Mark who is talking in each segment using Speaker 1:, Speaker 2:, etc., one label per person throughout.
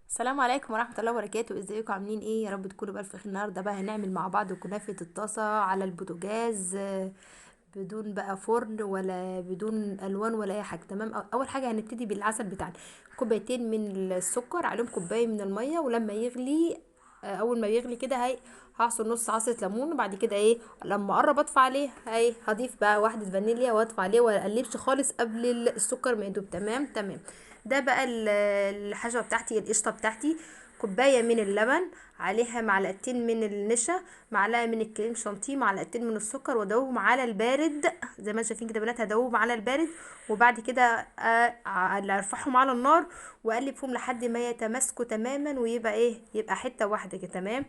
Speaker 1: السلام عليكم ورحمة الله وبركاته. ازيكم عاملين ايه؟ يا رب تكونوا بألف خير. النهارده بقى هنعمل مع بعض كنافة الطاسة على البوتاجاز، بدون بقى فرن ولا بدون الوان ولا اي حاجة. تمام. اول حاجة هنبتدي بالعسل بتاعنا. كوبايتين من السكر عليهم كوباية من المية، ولما يغلي اول ما يغلي كده هعصر نص عصرة ليمون. وبعد كده لما اقرب اطفي عليه هضيف بقى واحدة فانيليا واطفي عليه، ولا اقلبش خالص قبل السكر ما يدوب. تمام تمام. ده بقى الحشوه بتاعتي، القشطه بتاعتي. كوبايه من اللبن، عليها معلقتين من النشا، معلقه من الكريم شانتيه، معلقتين من السكر، وادوبهم على البارد. زي ما انتم شايفين كده بنات، هدوبهم على البارد. وبعد كده ارفعهم على النار واقلب فيهم لحد ما يتماسكوا تماما، ويبقى يبقى حته واحده كده. تمام.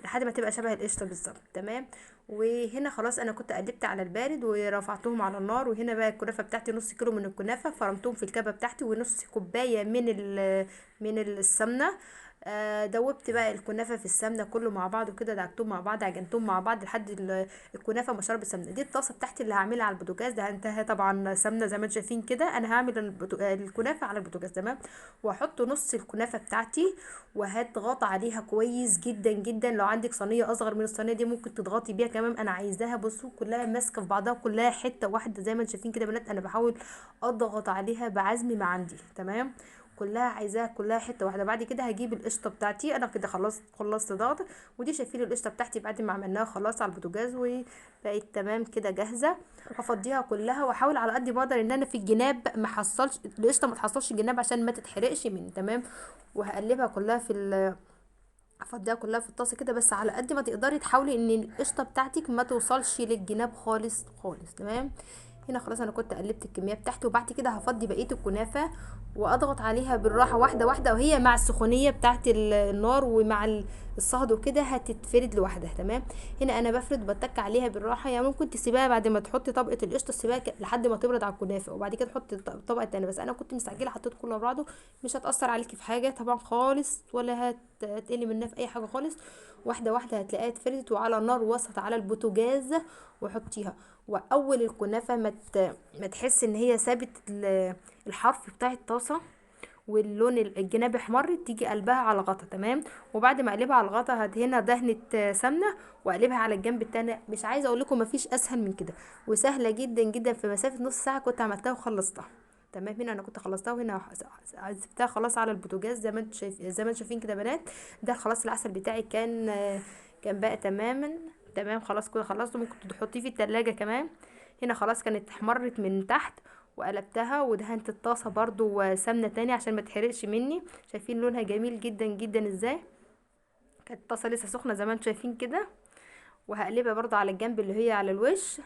Speaker 1: لحد ما تبقى شبه القشطه بالظبط. تمام. وهنا خلاص انا كنت قلبت على البارد ورفعتهم على النار. وهنا بقى الكنافه بتاعتي نص كيلو من الكنافه فرمتهم في الكبه بتاعتي، ونص كوبايه من السمنه. دوبت بقى الكنافه في السمنه كله مع بعض وكده، دعكتهم مع بعض، عجنتهم مع بعض لحد الكنافه ما شربت سمنه. دي الطاسه بتاعتي اللي هعملها على البوتاجاز. ده انتهى طبعا سمنه زي ما انتم شايفين كده. انا هعمل الكنافه على البوتاجاز. تمام. واحط نص الكنافه بتاعتي وهضغط عليها كويس جدا جدا. لو عندك صينيه اصغر من الصينيه دي ممكن تضغطي بيها كمان. انا عايزاها بصوا كلها ماسكه في بعضها، كلها حته واحده زي ما انتم شايفين كده بنات. انا بحاول اضغط عليها بعزم ما عندي. تمام. كلها عايزاها كلها حته واحده. بعد كده هجيب القشطه بتاعتي. انا كده خلصت ضغط. ودي شايفين القشطه بتاعتي بعد ما عملناها خلاص على البوتاجاز وبقت تمام كده جاهزه. هفضيها كلها واحاول على قد ما اقدر ان انا في الجناب ما حصلش القشطه، ما تحصلش الجناب عشان ما تتحرقش مني. تمام. وهقلبها كلها افضيها كلها في الطاسه كده، بس على قد ما تقدري تحاولي ان القشطه بتاعتك ما توصلش للجناب خالص خالص. تمام. هنا خلاص انا كنت قلبت الكميه بتاعتي. وبعد كده هفضي بقيه الكنافه واضغط عليها بالراحه واحده واحده، وهي مع السخونيه بتاعت النار ومع الصهد وكده هتتفرد لوحدها. تمام. هنا انا بفرد وبتك عليها بالراحه. يعني ممكن تسيبها بعد ما تحطي طبقه القشطه، تسيبها لحد ما تبرد على الكنافه، وبعد كده تحطي الطبقه التانية. بس انا كنت مستعجله حطيت كله على بعضه. مش هتاثر عليكي في حاجه طبعا خالص، ولا هتقلي منها في اي حاجه خالص. واحده واحده هتلاقيها اتفردت، وعلى نار وسط على البوتاجاز وحطيها. واول الكنافه ما تحس ان هي سابت الحرف بتاع الطاسه واللون الجناب احمر، تيجي قلبها على غطا. تمام. وبعد ما اقلبها على الغطا هدهنها دهنه سمنه واقلبها على الجنب التاني. مش عايزه اقول لكم مفيش اسهل من كده، وسهله جدا جدا. في مسافه نص ساعه كنت عملتها وخلصتها. تمام. هنا انا كنت خلصتها، وهنا سبتها خلاص على البوتاجاز زي ما انتم شايفين كده بنات. ده خلاص العسل بتاعي كان بقى تماما تمام. خلاص كده خلصته. ممكن تحطيه في التلاجة كمان. هنا خلاص كانت احمرت من تحت، وقلبتها ودهنت الطاسه برضو سمنه تاني عشان ما تحرقش مني. شايفين لونها جميل جدا جدا ازاي؟ كانت الطاسه لسه سخنه زي ما انتم شايفين كده. وهقلبها برضو على الجنب اللي هي على الوش.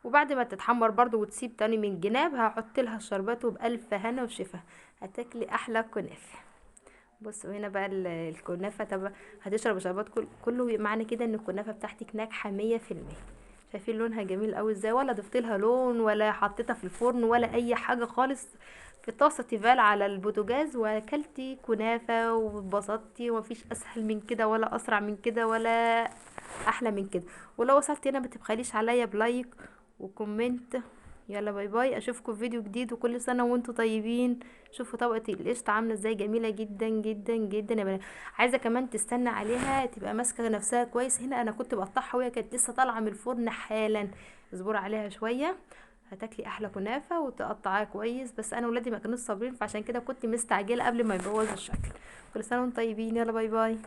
Speaker 1: وبعد ما تتحمر برضو وتسيب تاني من الجناب هحط لها الشربات، وبألف هنا وشفا هتاكلي احلى كنافه. بصوا هنا بقى الكنافه. طب هتشرب شربات كله معنى كده ان الكنافه بتاعتك ناجحه 100%. شايفين لونها جميل قوي ازاي؟ ولا ضفت لها لون ولا حطيتها في الفرن ولا اي حاجه خالص. في طاسه تيفال على البوتاجاز واكلتي كنافه واتبسطتي. ومفيش اسهل من كده ولا اسرع من كده ولا احلى من كده. ولو وصلت هنا ما تبخليش عليا بلايك وكومنت. يلا باي باي، اشوفكم في فيديو جديد. وكل سنه وانتم طيبين. شوفوا طبقه القشطه عامله ازاي، جميله جدا جدا جدا يا بنات. عايزه كمان تستنى عليها تبقى ماسكه نفسها كويس. هنا انا كنت بقطعها وهي كانت لسه طالعه من الفرن حالا. اصبري عليها شويه هتاكلي احلى كنافه وتقطعيها كويس. بس انا ولادي ما كانوش صابرين، فعشان كده كنت مستعجله قبل ما يبوظ الشكل. كل سنه وانتم طيبين. يلا باي باي.